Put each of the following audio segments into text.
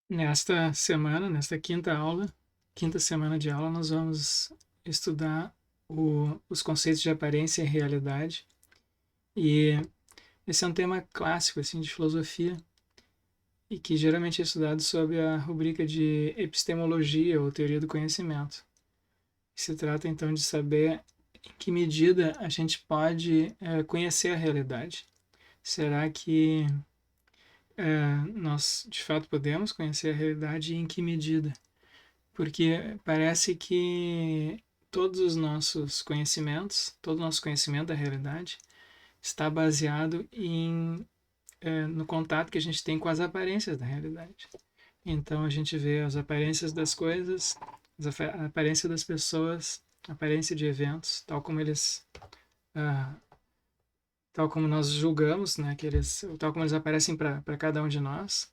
Nesta semana, nesta quinta semana de aula, nós vamos estudar os conceitos de aparência e realidade. E esse é um tema clássico assim, de filosofia e que geralmente é estudado sob a rubrica de epistemologia ou teoria do conhecimento. Se trata então de saber em que medida a gente pode conhecer a realidade. Será que nós de fato podemos conhecer a realidade e em que medida? Porque parece que todos os nossos conhecimentos, todo o nosso conhecimento da realidade está baseado no contato que a gente tem com as aparências da realidade. Então a gente vê as aparências das coisas, a aparência das pessoas, a aparência de eventos, ah, tal como nós julgamos, né, tal como eles aparecem para cada um de nós.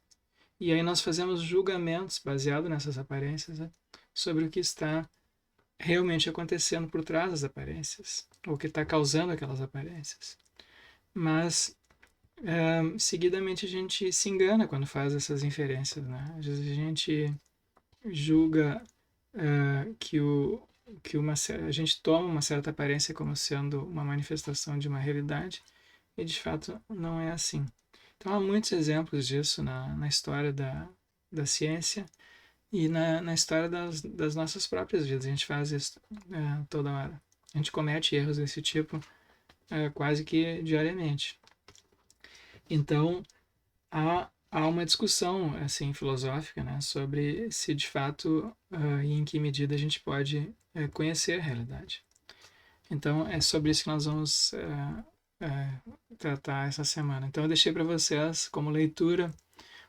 E aí nós fazemos julgamentos baseados nessas aparências, né, sobre o que está realmente acontecendo por trás das aparências, ou que está causando aquelas aparências. Mas, seguidamente, a gente se engana quando faz essas inferências. Né? Às vezes a gente julga que, a gente toma uma certa aparência como sendo uma manifestação de uma realidade, e de fato não é assim. Então há muitos exemplos disso na história da ciência e na história das nossas próprias vidas. A gente faz isso toda hora. A gente comete erros desse tipo quase que diariamente. Então, há uma discussão assim filosófica, né, sobre se de fato e em que medida a gente pode conhecer a realidade. Então, é sobre isso que nós vamos tratar essa semana. Então, eu deixei para vocês como leitura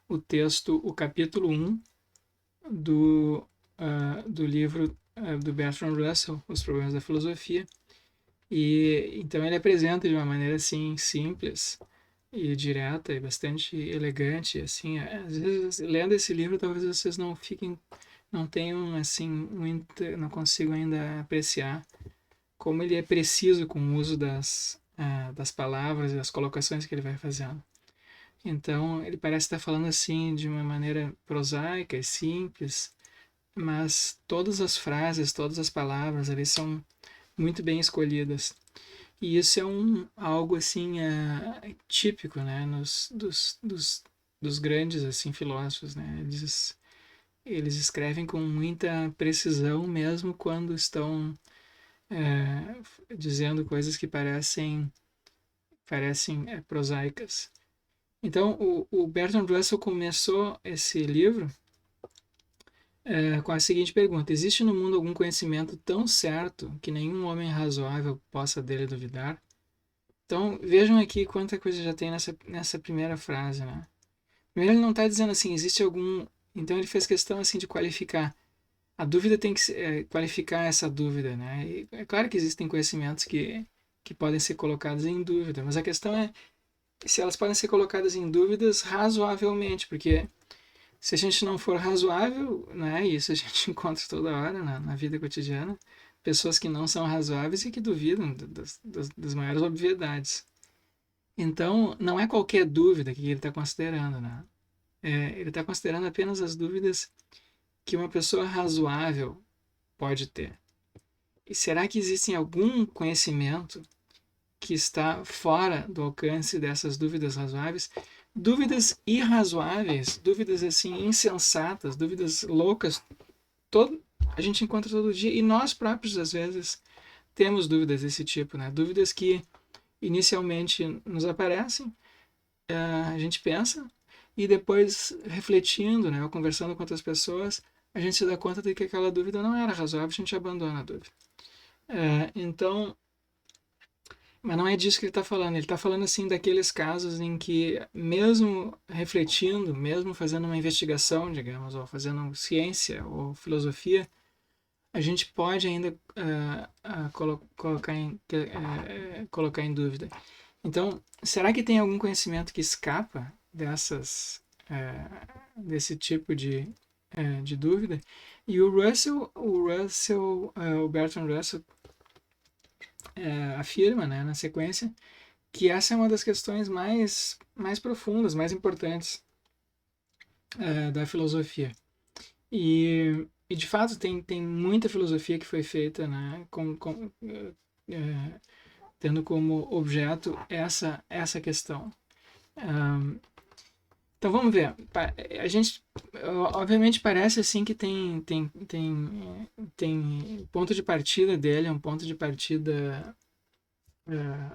o texto, o capítulo 1 do livro do Bertrand Russell, Os Problemas da Filosofia. E então ele apresenta de uma maneira assim simples e direta e bastante elegante, assim. Às vezes lendo esse livro talvez vocês não tenham assim não consigam ainda apreciar como ele é preciso com o uso das palavras e das colocações que ele vai fazendo. Então ele parece estar falando assim de uma maneira prosaica e simples, mas todas as frases, todas as palavras ali são muito bem escolhidas. E isso é algo assim típico, né, dos grandes assim filósofos, né? Eles escrevem com muita precisão mesmo quando estão dizendo coisas que parecem prosaicas. Então o Bertrand Russell começou esse livro com a seguinte pergunta: existe no mundo algum conhecimento tão certo que nenhum homem razoável possa dele duvidar? Então, vejam aqui quanta coisa já tem nessa primeira frase, né? Primeiro, ele não está dizendo assim, existe algum... Então, ele fez questão assim de qualificar. A dúvida tem que qualificar essa dúvida, né? E é claro que existem conhecimentos que podem ser colocados em dúvida, mas a questão é se elas podem ser colocadas em dúvidas razoavelmente, porque se a gente não for razoável, né, e isso a gente encontra toda hora na vida cotidiana, pessoas que não são razoáveis e que duvidam das maiores obviedades. Então, não é qualquer dúvida que ele está considerando, né? Ele está considerando apenas as dúvidas que uma pessoa razoável pode ter. E será que existe algum conhecimento que está fora do alcance dessas dúvidas razoáveis? Dúvidas irrazoáveis, dúvidas assim insensatas, dúvidas loucas, a gente encontra todo dia e nós próprios às vezes temos dúvidas desse tipo, né? Dúvidas que inicialmente nos aparecem, a gente pensa e depois refletindo, né, ou conversando com outras pessoas, a gente se dá conta de que aquela dúvida não era razoável, a gente abandona a dúvida. Então, mas não é disso que ele está falando. Ele está falando assim daqueles casos em que, mesmo refletindo, mesmo fazendo uma investigação, digamos, ou fazendo ciência ou filosofia, a gente pode ainda colocar em dúvida. Então, será que tem algum conhecimento que escapa desse tipo de dúvida? E o Bertrand Russell afirma, né, na sequência, que essa é uma das questões mais profundas, mais importantes da filosofia. E de fato tem muita filosofia que foi feita, né, é, tendo como objeto essa questão. Então vamos ver. A gente obviamente parece assim que tem ponto de partida dele, é um ponto de partida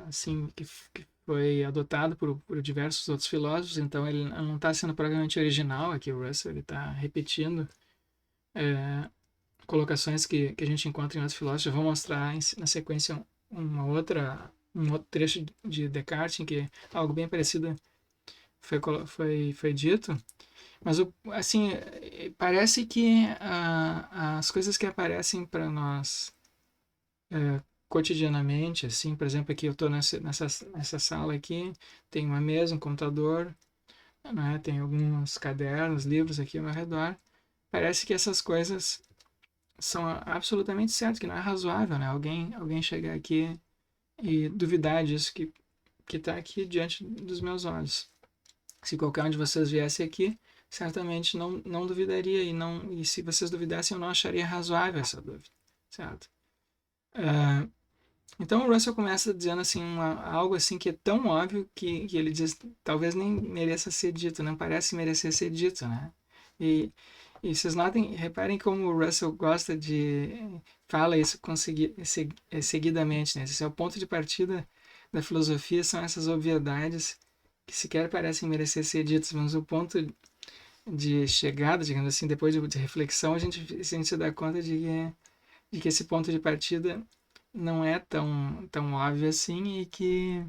assim que foi adotado por diversos outros filósofos, então ele não está sendo propriamente original aqui, o Russell, ele está repetindo colocações que a gente encontra em outros filósofos. Eu vou mostrar na sequência um outro trecho de Descartes em que algo bem parecido foi dito. Mas, assim, parece que as coisas que aparecem para nós cotidianamente, assim, por exemplo, aqui eu estou nessa sala aqui, tem uma mesa, um computador, né, tem alguns cadernos, livros aqui ao meu redor. Parece que essas coisas são absolutamente certas, que não é razoável, né? Alguém chegar aqui e duvidar disso que está aqui diante dos meus olhos. Se qualquer um de vocês viesse aqui, certamente não duvidaria e se vocês duvidassem, eu não acharia razoável essa dúvida, certo? Então o Russell começa dizendo assim algo assim que é tão óbvio que ele diz talvez nem mereça ser dito, não parece merecer ser dito, né? E, e vocês notem, reparem como o Russell gosta fala isso seguidamente, né? Esse é o ponto de partida da filosofia, são essas obviedades que sequer parecem merecer ser ditas, mas o ponto de chegada, digamos assim, depois de reflexão, a gente se dá conta de que esse ponto de partida não é tão óbvio assim e que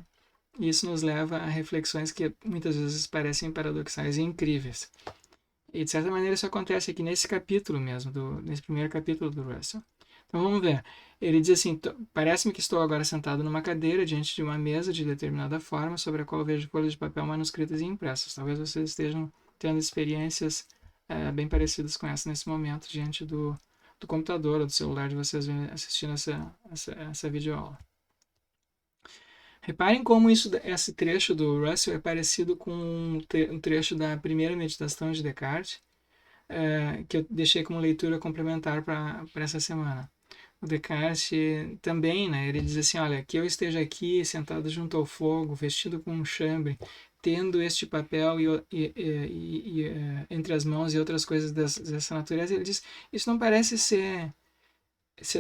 isso nos leva a reflexões que muitas vezes parecem paradoxais e incríveis. E de certa maneira isso acontece aqui nesse capítulo mesmo, nesse primeiro capítulo do Russell. Então vamos ver. Ele diz assim: parece-me que estou agora sentado numa cadeira diante de uma mesa de determinada forma sobre a qual vejo folhas de papel manuscritas e impressas. Talvez vocês estejam tendo experiências bem parecidas com essa nesse momento diante do computador ou do celular de vocês assistindo essa videoaula. Reparem como esse trecho do Russell é parecido com um trecho da primeira meditação de Descartes, que eu deixei como leitura complementar para essa semana. O Descartes também, né, ele diz assim, olha, que eu esteja aqui sentado junto ao fogo, vestido com um chambre, tendo este papel entre as mãos e outras coisas dessa natureza, ele diz, isso não parece ser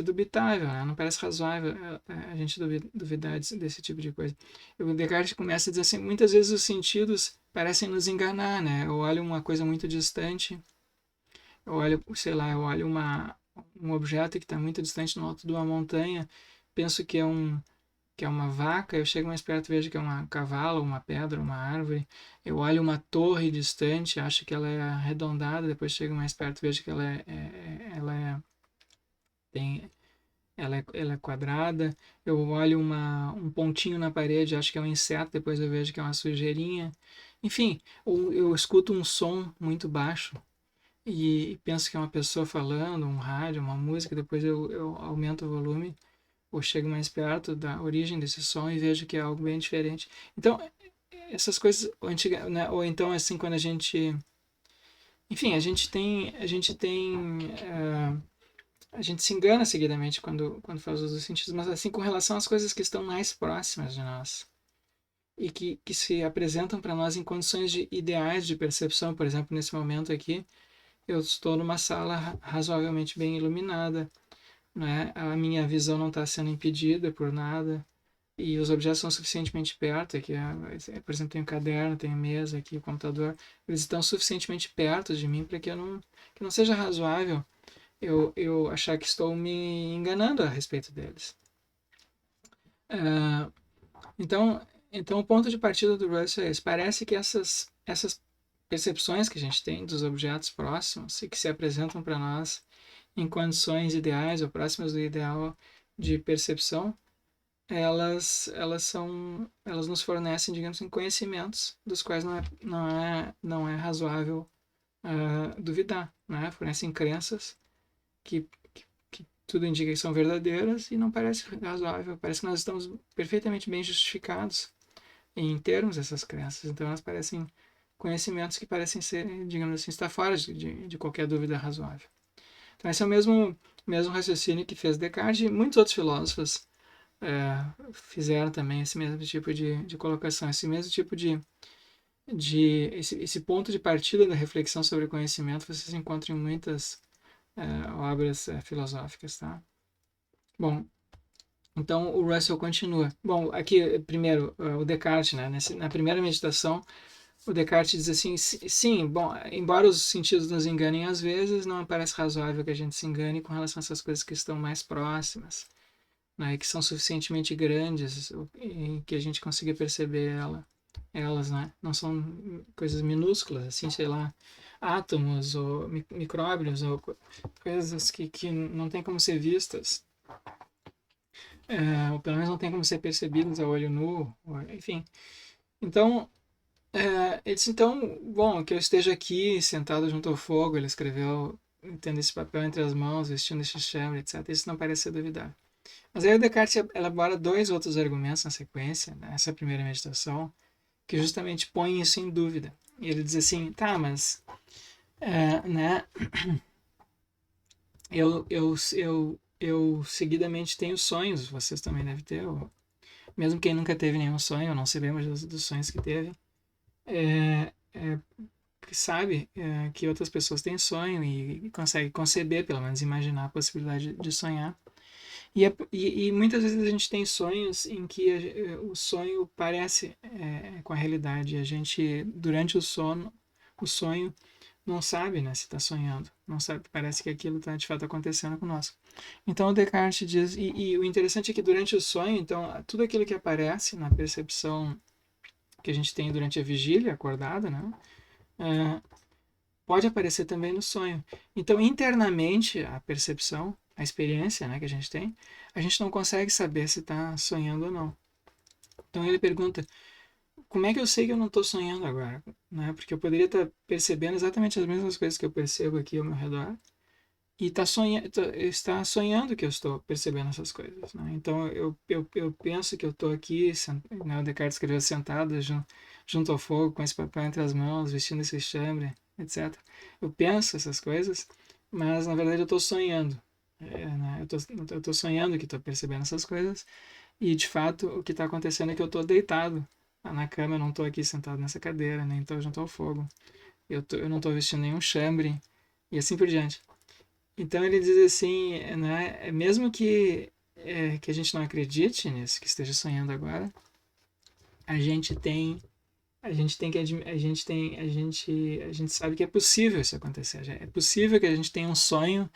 dubitável, né? Não parece razoável a gente duvidar desse tipo de coisa. E o Descartes começa a dizer assim, muitas vezes os sentidos parecem nos enganar, né? Eu olho uma coisa muito distante, eu olho, sei lá, eu olho um objeto que está muito distante no alto de uma montanha, penso que é uma vaca, eu chego mais perto e vejo que é um cavalo, uma pedra, uma árvore. Eu olho uma torre distante, acho que ela é arredondada, depois chego mais perto e vejo que tem, ela é quadrada. Eu olho um pontinho na parede, acho que é um inseto, depois eu vejo que é uma sujeirinha. Enfim, eu escuto um som muito baixo e penso que é uma pessoa falando, um rádio, uma música, depois eu aumento o volume ou chego mais perto da origem desse som e vejo que é algo bem diferente. Então, essas coisas antigas, né? Ou então assim quando a gente, enfim, a gente se engana seguidamente quando faz uso dos sentidos, mas assim com relação às coisas que estão mais próximas de nós e que se apresentam para nós em condições ideais de percepção. Por exemplo, nesse momento aqui, eu estou numa sala razoavelmente bem iluminada, né? A minha visão não está sendo impedida por nada e os objetos são suficientemente perto. Aqui, por exemplo, tem um caderno, tem a mesa aqui, o computador. Eles estão suficientemente perto de mim para que não seja razoável eu achar que estou me enganando a respeito deles. Uh, então, o ponto de partida do Russell é esse. Parece que essas percepções que a gente tem dos objetos próximos e que se apresentam para nós em condições ideais ou próximas do ideal de percepção, elas nos fornecem, digamos assim, conhecimentos dos quais não é razoável duvidar, né? Fornecem crenças que tudo indica que são verdadeiras e não parece razoável, parece que nós estamos perfeitamente bem justificados em termos dessas crenças, então elas parecem conhecimentos que parecem ser, digamos assim, estar fora de qualquer dúvida razoável. Então esse é o mesmo raciocínio que fez Descartes, e muitos outros filósofos fizeram também esse mesmo tipo de colocação, esse mesmo tipo esse ponto de partida da reflexão sobre o conhecimento vocês encontram em muitas obras filosóficas, tá? Bom, então o Russell continua. Bom, aqui primeiro o Descartes, né? Na primeira meditação, o Descartes diz assim: sim, bom, embora os sentidos nos enganem às vezes, não parece razoável que a gente se engane com relação a essas coisas que estão mais próximas, né? Que são suficientemente grandes em que a gente consiga perceber elas, né? Não são coisas minúsculas, assim, sei lá, átomos ou micróbios ou coisas que não tem como ser vistas, ou pelo menos não tem como ser percebidas a olho nu, enfim. Então, ele disse, então, bom, que eu esteja aqui sentado junto ao fogo, ele escreveu, tendo esse papel entre as mãos, vestindo este chambre, etc. Isso não parece ser duvidável. Mas aí o Descartes elabora dois outros argumentos na sequência, nessa primeira meditação, que justamente põem isso em dúvida. E ele diz assim, tá, mas né, eu seguidamente tenho sonhos, vocês também devem ter, mesmo quem nunca teve nenhum sonho, não se lembra dos sonhos que teve, sabe que outras pessoas têm sonho e consegue conceber, pelo menos imaginar a possibilidade de sonhar. E muitas vezes a gente tem sonhos em que o sonho parece com a realidade. A gente, durante o sonho, não sabe, né, se está sonhando. Não sabe, parece que aquilo está de fato acontecendo conosco. Então o Descartes diz, e o interessante é que durante o sonho, então, tudo aquilo que aparece na percepção que a gente tem durante a vigília, acordada, né, pode aparecer também no sonho. Então, internamente, a percepção, a experiência, né, que a gente não consegue saber se está sonhando ou não. Então ele pergunta, como é que eu sei que eu não estou sonhando agora? Né? Porque eu poderia estar percebendo exatamente as mesmas coisas que eu percebo aqui ao meu redor e está sonhando que eu estou percebendo essas coisas. Né? Então eu penso que eu estou aqui, né, o Descartes escreveu sentado junto ao fogo, com esse papel entre as mãos, vestindo esse chambre, etc. Eu penso essas coisas, mas na verdade eu estou sonhando. Né? Eu estou sonhando que estou percebendo essas coisas e de fato o que está acontecendo é que eu estou deitado na cama, eu não estou aqui sentado nessa cadeira, nem estou junto ao fogo. Eu não estou vestindo nenhum chambre e assim por diante. Então ele diz assim, né, mesmo que a gente não acredite nisso, que esteja sonhando agora, a gente tem a gente tem que a gente sabe que é possível isso acontecer. É possível que a gente tenha um sonho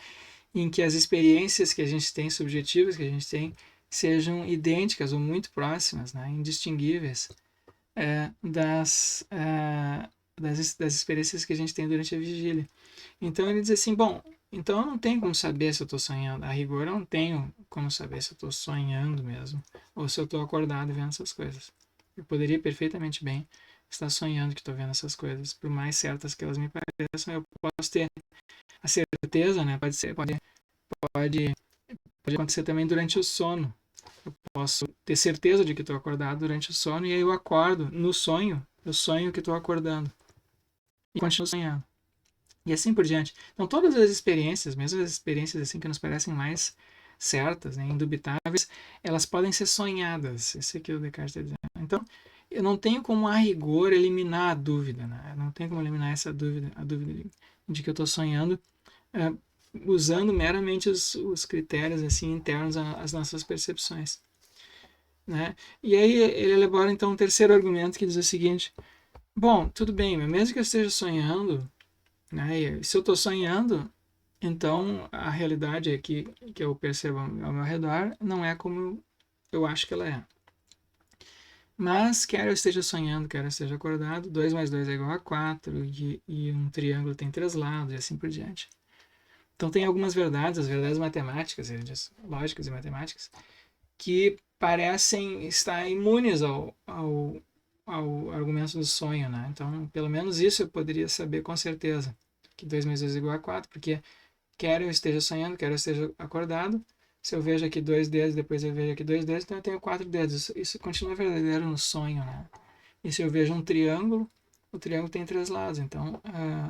em que as experiências que a gente tem, subjetivas que a gente tem, sejam idênticas ou muito próximas, né, indistinguíveis das experiências que a gente tem durante a vigília. Então ele diz assim, bom, então eu não tenho como saber se eu estou sonhando. A rigor eu não tenho como saber se eu estou sonhando mesmo, ou se eu estou acordado vendo essas coisas. Eu poderia perfeitamente bem estar sonhando que estou vendo essas coisas, por mais certas que elas me pareçam, eu posso ter a certeza, né? Pode acontecer também durante o sono. Eu posso ter certeza de que estou acordado durante o sono e aí eu acordo no sonho, eu sonho que estou acordando e continuo sonhando. E assim por diante. Então todas as experiências, mesmo as experiências assim que nos parecem mais certas, né, indubitáveis, elas podem ser sonhadas. Esse aqui é o Descartes está dizendo. Então eu não tenho como a rigor eliminar a dúvida, né? Eu não tenho como eliminar essa dúvida, a dúvida de que eu estou sonhando, usando meramente os critérios assim internos às nossas percepções, né? E aí ele elabora então um terceiro argumento que diz o seguinte: bom, tudo bem, mas mesmo que eu esteja sonhando, né? E se eu estou sonhando, então a realidade é que eu percebo ao meu redor não é como eu acho que ela é. Mas quer eu esteja sonhando, quer eu esteja acordado, 2 mais 2 é igual a 4 e um triângulo tem 3 lados e assim por diante. Então tem algumas verdades, as verdades matemáticas, lógicas e matemáticas, que parecem estar imunes ao argumento do sonho, né? Então, pelo menos isso eu poderia saber com certeza, que 2 mais 2 é igual a 4, porque quer eu esteja sonhando, quer eu esteja acordado, se eu vejo aqui 2 dedos, depois eu vejo aqui 2 dedos, então eu tenho 4 dedos. Isso continua verdadeiro no sonho, né? E se eu vejo um triângulo, o triângulo tem três lados. Então,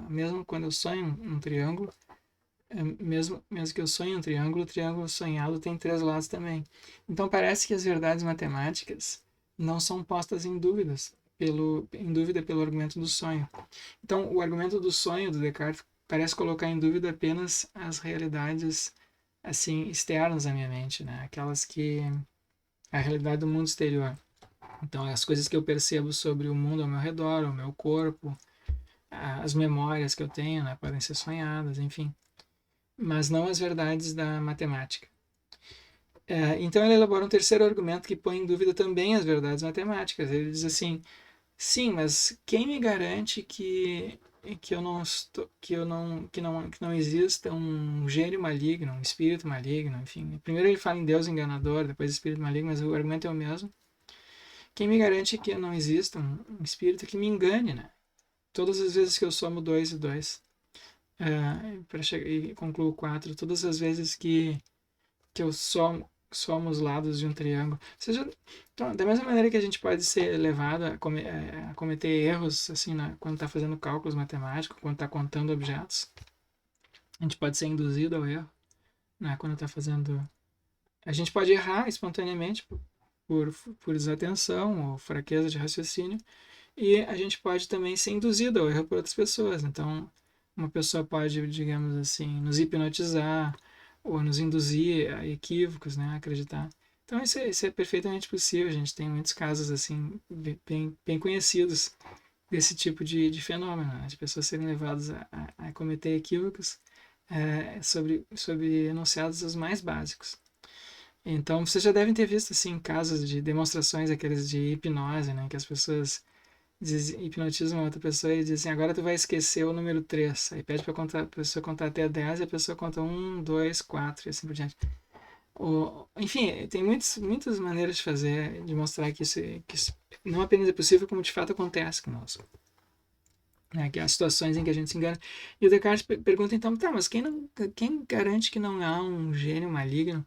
mesmo quando eu sonho um triângulo, mesmo que eu sonhe um triângulo, o triângulo sonhado tem três lados também. Então, parece que as verdades matemáticas não são postas em dúvida pelo argumento do sonho. Então, o argumento do sonho do Descartes parece colocar em dúvida apenas as realidades assim externas à minha mente, né? Aquelas que a realidade do mundo exterior. Então, as coisas que eu percebo sobre o mundo ao meu redor, o meu corpo, as memórias que eu tenho, né, podem ser sonhadas, enfim, mas não as verdades da matemática. Então, ele elabora um terceiro argumento que põe em dúvida também as verdades matemáticas. Ele diz assim: sim, mas quem me garante que não exista um gênio maligno, um espírito maligno, enfim. Primeiro ele fala em Deus enganador, depois espírito maligno, mas o argumento é o mesmo. Quem me garante que não exista um espírito que me engane, né? Todas as vezes que eu somo 2 e 2, e concluo 4, todas as vezes que eu somo os lados de um triângulo. Ou seja, então, da mesma maneira que a gente pode ser levado a cometer erros assim, quando está fazendo cálculos matemáticos, quando está contando objetos, a gente pode ser induzido ao erro, né? Quando está fazendo. A gente pode errar espontaneamente por desatenção ou fraqueza de raciocínio, e a gente pode também ser induzido ao erro por outras pessoas. Então, uma pessoa pode, digamos assim, nos hipnotizar ou nos induzir a equívocos, né, a acreditar. Então, isso é perfeitamente possível. A gente tem muitos casos assim bem conhecidos desse tipo de fenômeno, né, de pessoas serem levadas a cometer equívocos sobre enunciados os mais básicos. Então, vocês já devem ter visto assim casos de demonstrações aqueles de hipnose, né, que as pessoas hipnotizam uma outra pessoa e dizem assim: agora tu vai esquecer o número 3. Aí pede para a pessoa contar até 10 e a pessoa conta 1, 2, 4 e assim por diante. Enfim, tem muitas maneiras de fazer, de mostrar que isso não apenas é possível, como de fato acontece conosco. Né? Que há situações em que a gente se engana. E o Descartes pergunta então: tá, mas quem garante que não há um gênio maligno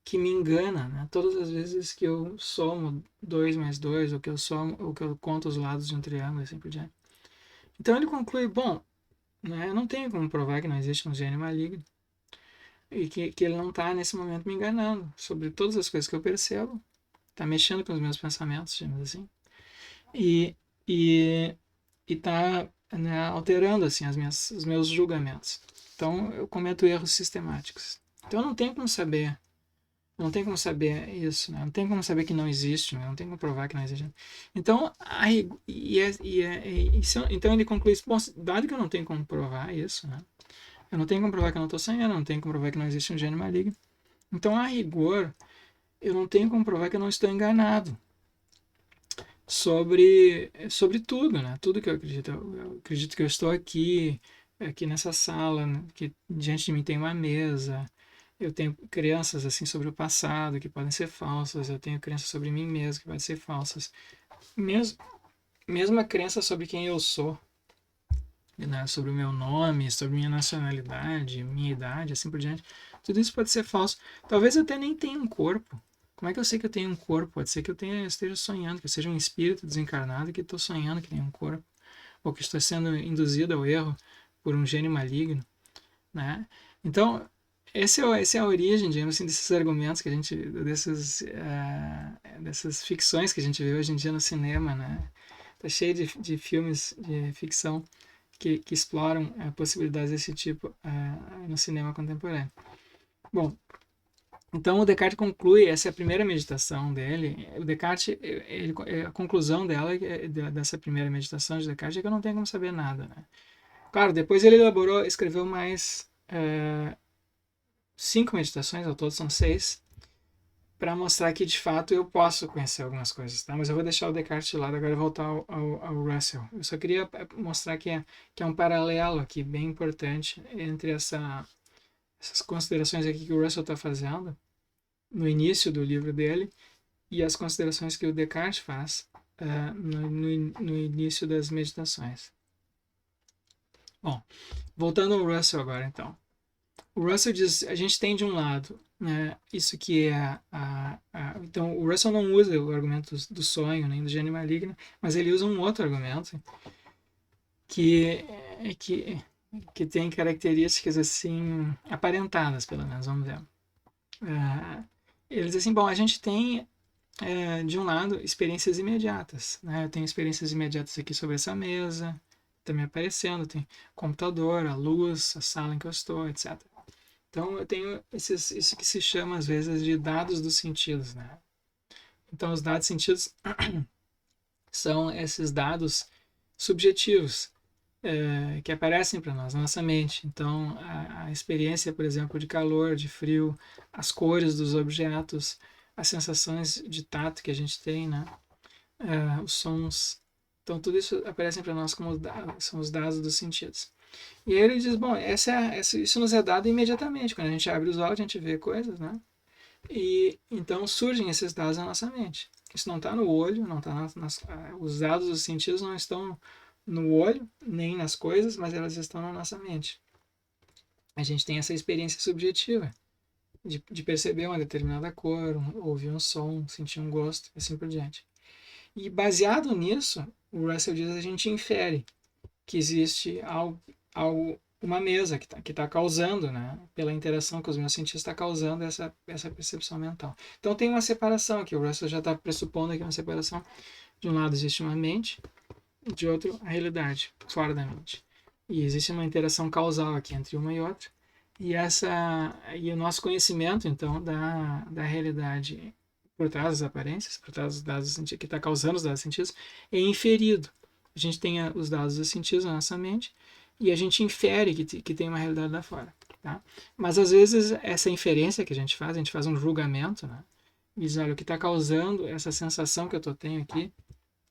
que me engana, né? Todas as vezes que eu somo 2 mais 2, ou que eu conto os lados de um triângulo, assim por diante. Então ele conclui: bom, né, eu não tenho como provar que não existe um gênio maligno e que ele não está nesse momento me enganando sobre todas as coisas que eu percebo, está mexendo com os meus pensamentos, digamos assim, e e está, né, alterando assim os meus julgamentos. Então eu cometo erros sistemáticos. Então eu não tenho como saber. Não tem como saber isso, né? Não tem como saber que não existe, né? Não tem como provar que não existe. Então, então ele conclui isso: bom, dado que eu não tenho como provar isso, né? Eu não tenho como provar que eu não estou sonhando, eu não tenho como provar que não existe um gênio maligno. Então, a rigor, eu não tenho como provar que eu não estou enganado sobre tudo, né? Tudo que eu acredito. Eu acredito que eu estou aqui nessa sala, né? Que diante de mim tem uma mesa. Eu tenho crenças assim sobre o passado que podem ser falsas. Eu tenho crenças sobre mim mesmo que podem ser falsas. Mesmo, mesmo a crença sobre quem eu sou, né? Sobre o meu nome, sobre minha nacionalidade, minha idade, assim por diante. Tudo isso pode ser falso. Talvez eu até nem tenha um corpo. Como é que eu sei que eu tenho um corpo? Pode ser que esteja sonhando, que eu seja um espírito desencarnado que estou sonhando que tenho um corpo. Ou que estou sendo induzido ao erro por um gênio maligno, né? Então, essa é a origem, digamos assim, desses argumentos que a gente, dessas ficções que a gente vê hoje em dia no cinema, né? Tá cheio de filmes de ficção que exploram possibilidades desse tipo no cinema contemporâneo. Bom, então o Descartes conclui, essa é a primeira meditação dele. O Descartes, a conclusão dessa primeira meditação de Descartes é que eu não tenho como saber nada, né? Claro, depois ele escreveu mais 5 meditações, ao todo são 6, para mostrar que de fato eu posso conhecer algumas coisas, tá? Mas eu vou deixar o Descartes de lado agora e voltar ao Russell. Eu só queria mostrar que é um paralelo aqui bem importante entre essas considerações aqui que o Russell está fazendo no início do livro dele e as considerações que o Descartes faz no início das meditações. Bom, voltando ao Russell agora então. O Russell diz: a gente tem de um lado, né, isso que é então o Russell não usa o argumento do sonho nem do gênio maligno, mas ele usa um outro argumento que, que, que tem características assim, aparentadas, pelo menos, vamos ver. Eles dizem assim, bom, a gente tem, de um lado, experiências imediatas. Né? Eu tenho experiências imediatas aqui sobre essa mesa, tá me aparecendo, tem computador, a luz, a sala em que eu estou, etc. Então, eu tenho isso que se chama, às vezes, de dados dos sentidos. Né? Então, os dados sentidos são esses dados subjetivos que aparecem para nós na nossa mente. Então, a experiência, por exemplo, de calor, de frio, as cores dos objetos, as sensações de tato que a gente tem, né? Os sons. Então, tudo isso aparece para nós como dados, são os dados dos sentidos. E aí ele diz, bom, isso nos é dado imediatamente. Quando a gente abre os olhos, a gente vê coisas, né? E então surgem esses dados na nossa mente. Isso não está no olho, não tá os dados dos sentidos não estão no olho, nem nas coisas, mas elas estão na nossa mente. A gente tem essa experiência subjetiva de perceber uma determinada cor, ouvir um som, sentir um gosto, assim por diante. E baseado nisso, o Russell diz que a gente infere que existe uma mesa que tá causando, né, pela interação com os meus sentidos, está causando essa percepção mental. Então tem uma separação aqui, o Russell já está pressupondo que é uma separação. De um lado existe uma mente, de outro a realidade, fora da mente. E existe uma interação causal aqui entre uma e outra. E o nosso conhecimento, então, da realidade por trás das aparências, por trás dos dados sentidos, que está causando os dados sentidos, é inferido. A gente tem os dados dos sentidos na nossa mente e a gente infere que tem uma realidade lá fora. Tá? Mas às vezes essa inferência que a gente faz um julgamento, né? E diz, olha, o que está causando essa sensação que eu tenho aqui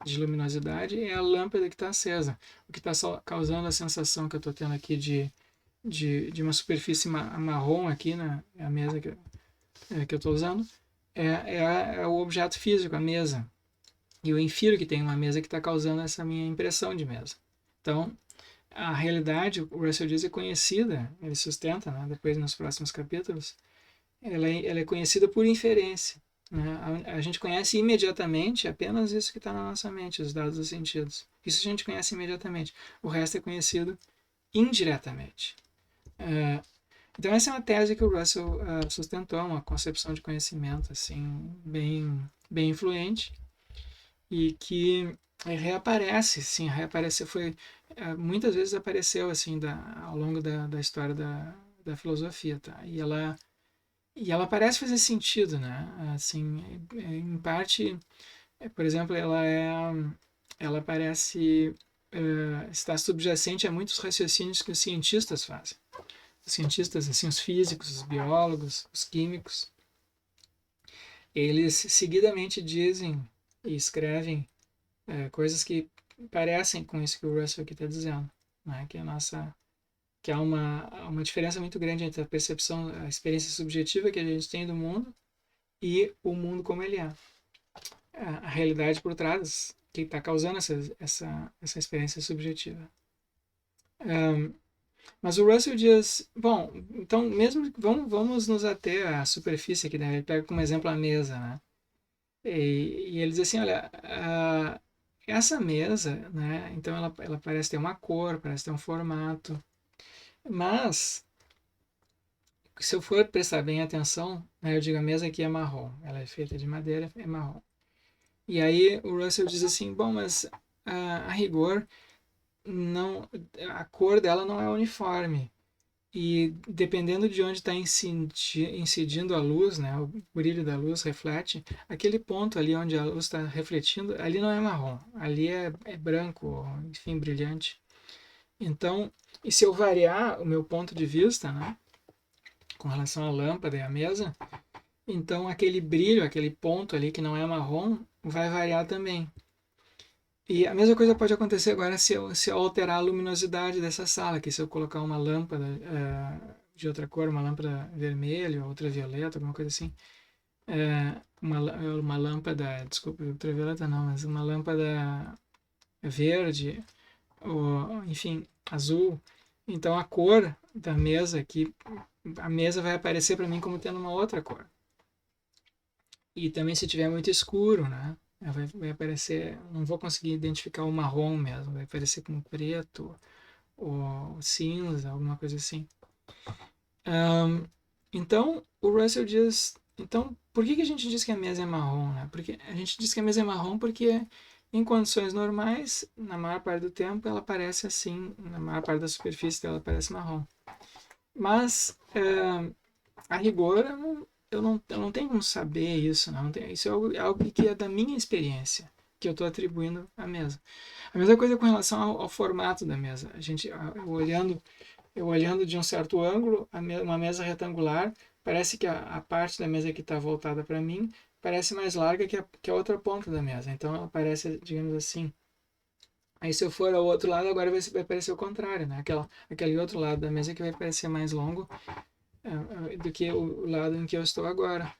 de luminosidade é a lâmpada que está acesa. O que está causando a sensação que eu estou tendo aqui de uma superfície marrom aqui na mesa que eu estou usando é o objeto físico, a mesa. E eu infiro que tem uma mesa que está causando essa minha impressão de mesa. Então, a realidade, o Russell diz, é conhecida, ele sustenta, né, depois nos próximos capítulos, ela é conhecida por inferência. Né? A gente conhece imediatamente apenas isso que está na nossa mente, os dados dos sentidos. Isso a gente conhece imediatamente. O resto é conhecido indiretamente. Então essa é uma tese que o Russell sustentou, uma concepção de conhecimento assim bem influente e que reaparece, sim, muitas vezes apareceu assim ao longo da história da filosofia, tá? E ela parece fazer sentido, né? Assim, em parte, por exemplo, ela parece estar subjacente a muitos raciocínios que os cientistas fazem. Os cientistas, assim, os físicos, os biólogos, os químicos, eles seguidamente dizem e escrevem coisas que parecem com isso que o Russell aqui está dizendo, né? Que há uma diferença muito grande entre a percepção, a experiência subjetiva que a gente tem do mundo e o mundo como ele é. A realidade por trás que está causando essa experiência subjetiva. Mas o Russell diz, bom, então mesmo vamos nos ater à superfície aqui, né? Ele pega como exemplo a mesa, né? E ele diz assim, olha, essa mesa, né? Então ela parece ter uma cor, parece ter um formato, mas se eu for prestar bem atenção, né, eu digo a mesa aqui é marrom, ela é feita de madeira, é marrom. E aí o Russell diz assim, bom, mas a rigor não, a cor dela não é uniforme. E dependendo de onde está incidindo a luz, né, o brilho da luz reflete, aquele ponto ali onde a luz está refletindo, ali não é marrom, ali é branco, enfim, brilhante. Então, e se eu variar o meu ponto de vista, né, com relação à lâmpada e à mesa, então aquele brilho, aquele ponto ali que não é marrom, vai variar também. E a mesma coisa pode acontecer agora se eu alterar a luminosidade dessa sala, que se eu colocar uma lâmpada de outra cor, uma lâmpada vermelha, outra violeta, alguma coisa assim, uma lâmpada, desculpa, ultravioleta não, mas uma lâmpada verde, ou enfim, azul, então a cor da mesa aqui, a mesa vai aparecer para mim como tendo uma outra cor. E também se tiver muito escuro, né? Vai aparecer, não vou conseguir identificar o marrom mesmo, vai aparecer como preto ou cinza, alguma coisa assim. Então, o Russell diz, então, por que a gente diz que a mesa é marrom, né? Porque a gente diz que a mesa é marrom porque em condições normais, na maior parte do tempo, ela parece assim, na maior parte da superfície dela parece marrom. Mas, a rigor, eu não tenho como saber isso, não. Isso é algo que é da minha experiência, que eu estou atribuindo à mesa. A mesma coisa com relação ao formato da mesa. Eu olhando de um certo ângulo, uma mesa retangular, parece que a parte da mesa que está voltada para mim parece mais larga que a outra ponta da mesa. Então ela parece, digamos assim. Aí se eu for ao outro lado, agora vai parecer o contrário, né? Aquele outro lado da mesa que vai parecer mais longo do que o lado em que eu estou agora.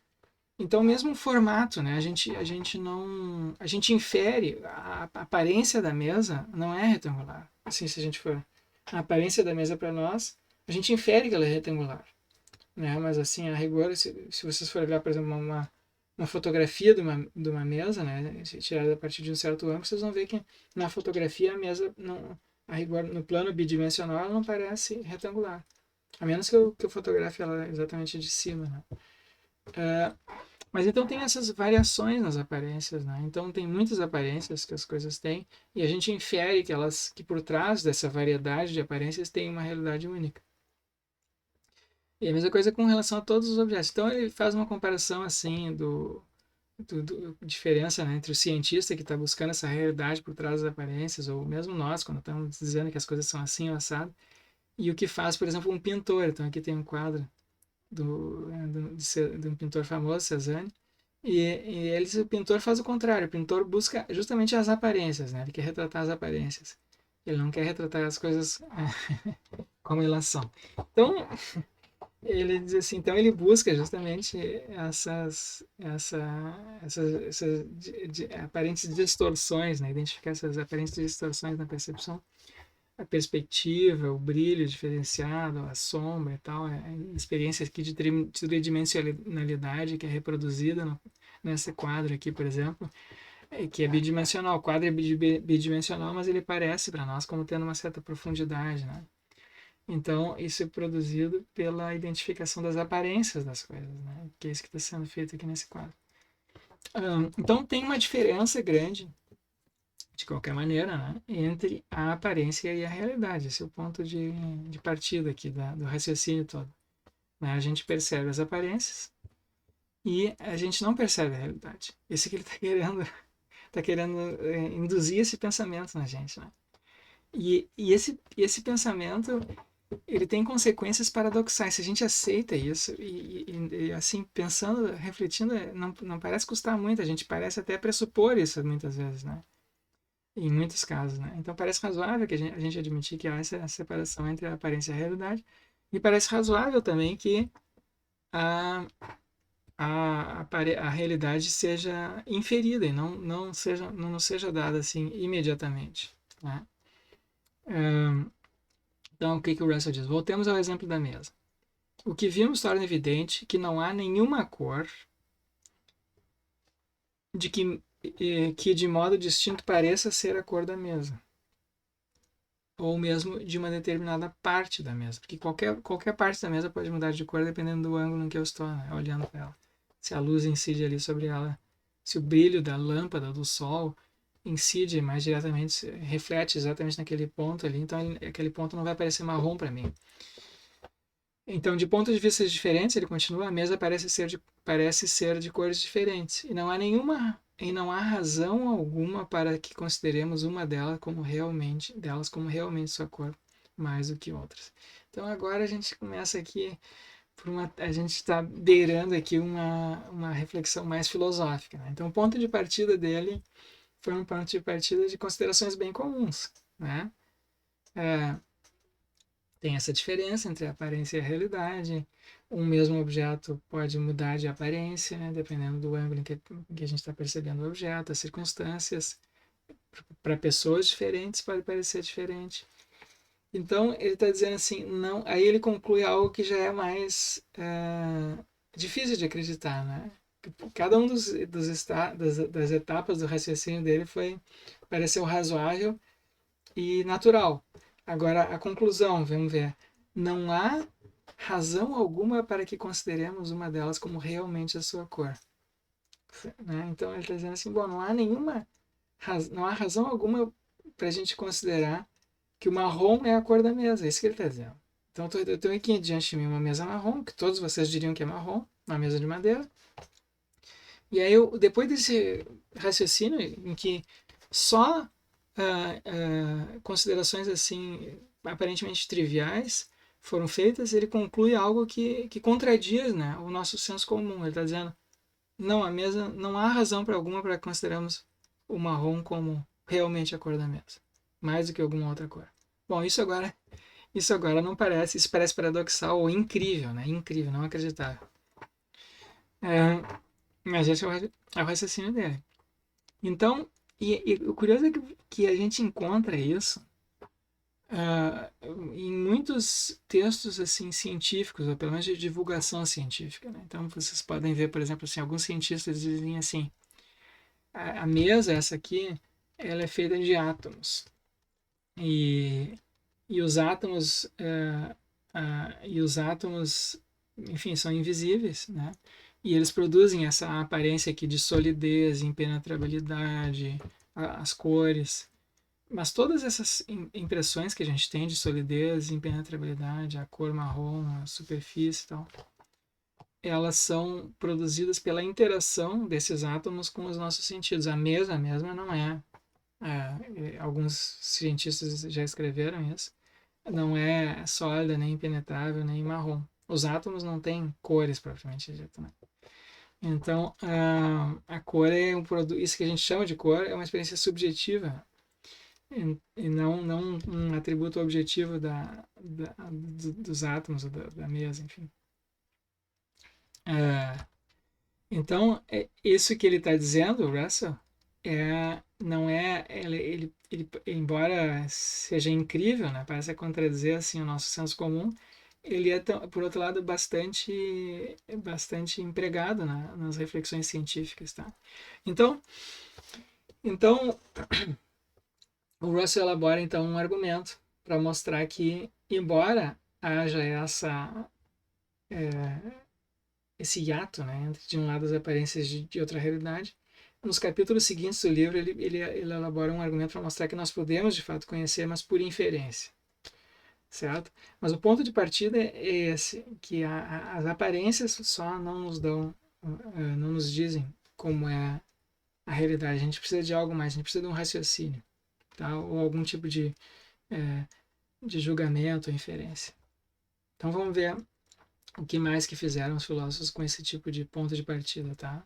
Então, mesmo o formato, né? A gente não, a gente infere a aparência da mesa não é retangular. Assim, se a gente for a aparência da mesa para nós, a gente infere que ela é retangular, né? Mas assim, a rigor, se vocês forem olhar, por exemplo, uma fotografia de uma mesa, né? Tirada a partir de um certo ângulo, vocês vão ver que na fotografia a mesa não, a rigor, no plano bidimensional, ela não parece retangular. A menos que eu fotografe ela exatamente de cima, né? Mas então tem essas variações nas aparências, né? Então tem muitas aparências que as coisas têm e a gente infere que por trás dessa variedade de aparências tem uma realidade única. E a mesma coisa com relação a todos os objetos. Então ele faz uma comparação assim do diferença, né, entre o cientista que está buscando essa realidade por trás das aparências, ou mesmo nós quando estamos dizendo que as coisas são assim ou assado, e o que faz, por exemplo, um pintor. Então aqui tem um quadro de um pintor famoso, Cezanne. E o pintor faz o contrário. O pintor busca justamente as aparências, né? Ele quer retratar as aparências. Ele não quer retratar as coisas como elas são. Então, ele diz assim, então ele busca justamente essas aparentes distorções, né? Identificar essas aparentes distorções na percepção, a perspectiva, o brilho diferenciado, a sombra e tal, a experiência aqui de tridimensionalidade que é reproduzida nesse quadro aqui, por exemplo, que é bidimensional. O quadro é bidimensional, mas ele parece para nós como tendo uma certa profundidade, né? Então, isso é produzido pela identificação das aparências das coisas, né? Que é isso que está sendo feito aqui nesse quadro. Então, tem uma diferença grande, de qualquer maneira, né? Entre a aparência e a realidade. Esse é o ponto de partida aqui do raciocínio todo. Né? A gente percebe as aparências e a gente não percebe a realidade. Isso que ele está querendo induzir esse pensamento na gente, né? E esse pensamento ele tem consequências paradoxais. Se a gente aceita isso e assim pensando, refletindo, não parece custar muito. A gente parece até pressupor isso muitas vezes, né? Em muitos casos, né? Então parece razoável que a gente admitir que há essa separação entre a aparência e a realidade. E parece razoável também que a, a realidade seja inferida e não seja dada assim imediatamente, né? Então, o que o Russell diz? Voltemos ao exemplo da mesa. O que vimos torna evidente que não há nenhuma cor de que de modo distinto pareça ser a cor da mesa, ou mesmo de uma determinada parte da mesa, porque qualquer parte da mesa pode mudar de cor dependendo do ângulo em que eu estou, né, olhando para ela. Se a luz incide ali sobre ela, se o brilho da lâmpada, do sol, incide mais diretamente, reflete exatamente naquele ponto ali, então aquele ponto não vai parecer marrom para mim. Então, de pontos de vista diferentes, ele continua, a mesa parece ser de cores diferentes. E não há razão alguma para que consideremos uma delas como realmente sua cor, mais do que outras. Então, agora a gente começa aqui, a gente está beirando aqui uma reflexão mais filosófica, né? Então, o ponto de partida dele foi um ponto de partida de considerações bem comuns, né? Tem essa diferença entre a aparência e a realidade. Um mesmo objeto pode mudar de aparência, né, dependendo do ângulo em que a gente está percebendo o objeto, as circunstâncias. Para pessoas diferentes pode parecer diferente. Então ele está dizendo assim, não. Aí ele conclui algo que já é mais difícil de acreditar, né? cada um das etapas do raciocínio dele pareceu razoável e natural. Agora, a conclusão, vamos ver. Não há razão alguma para que consideremos uma delas como realmente a sua cor. Né? Então, ele está dizendo assim, bom, não há razão alguma para a gente considerar que o marrom é a cor da mesa. É isso que ele está dizendo. Então, eu tenho aqui diante de mim uma mesa marrom, que todos vocês diriam que é marrom, uma mesa de madeira. E aí, depois desse raciocínio, em que só considerações assim aparentemente triviais foram feitas, ele conclui algo que contradiz, né, o nosso senso comum. Ele está dizendo, não, a mesa, não há razão para alguma para considerarmos o marrom como realmente a cor da mesa, mais do que alguma outra cor. Bom, isso agora não parece, isso parece paradoxal ou incrível, né? Incrível, não acreditável. Mas esse é o raciocínio dele. Então, e o curioso é que a gente encontra isso em muitos textos assim científicos, ou pelo menos de divulgação científica. Né? Então, vocês podem ver, por exemplo, assim, alguns cientistas dizem assim, a mesa, essa aqui, ela é feita de átomos. E os átomos, enfim, são invisíveis, né? E eles produzem essa aparência aqui de solidez, impenetrabilidade, as cores. Mas todas essas impressões que a gente tem de solidez, impenetrabilidade, a cor marrom, a superfície e tal, elas são produzidas pela interação desses átomos com os nossos sentidos. A mesma não é. Alguns cientistas já escreveram isso. Não é sólida, nem impenetrável, nem marrom. Os átomos não têm cores, propriamente dito. Né? Então, a cor é um produto. Isso que a gente chama de cor é uma experiência subjetiva e não um atributo objetivo dos átomos, da mesa, enfim. Então, isso que ele está dizendo, Russell, não é, embora seja incrível, né, parece contradizer assim o nosso senso comum, ele é, por outro lado, bastante empregado nas reflexões científicas, tá? Então, o Russell elabora então um argumento para mostrar que, embora haja esse hiato, né, entre de um lado as aparências de outra realidade, nos capítulos seguintes do livro ele elabora um argumento para mostrar que nós podemos de fato conhecer, mas por inferência, certo? Mas o ponto de partida é esse, que as aparências só não nos dão, não nos dizem como é a realidade. A gente precisa de algo mais, a gente precisa de um raciocínio, tá? Ou algum tipo de julgamento ou inferência. Então vamos ver o que mais que fizeram os filósofos com esse tipo de ponto de partida, tá?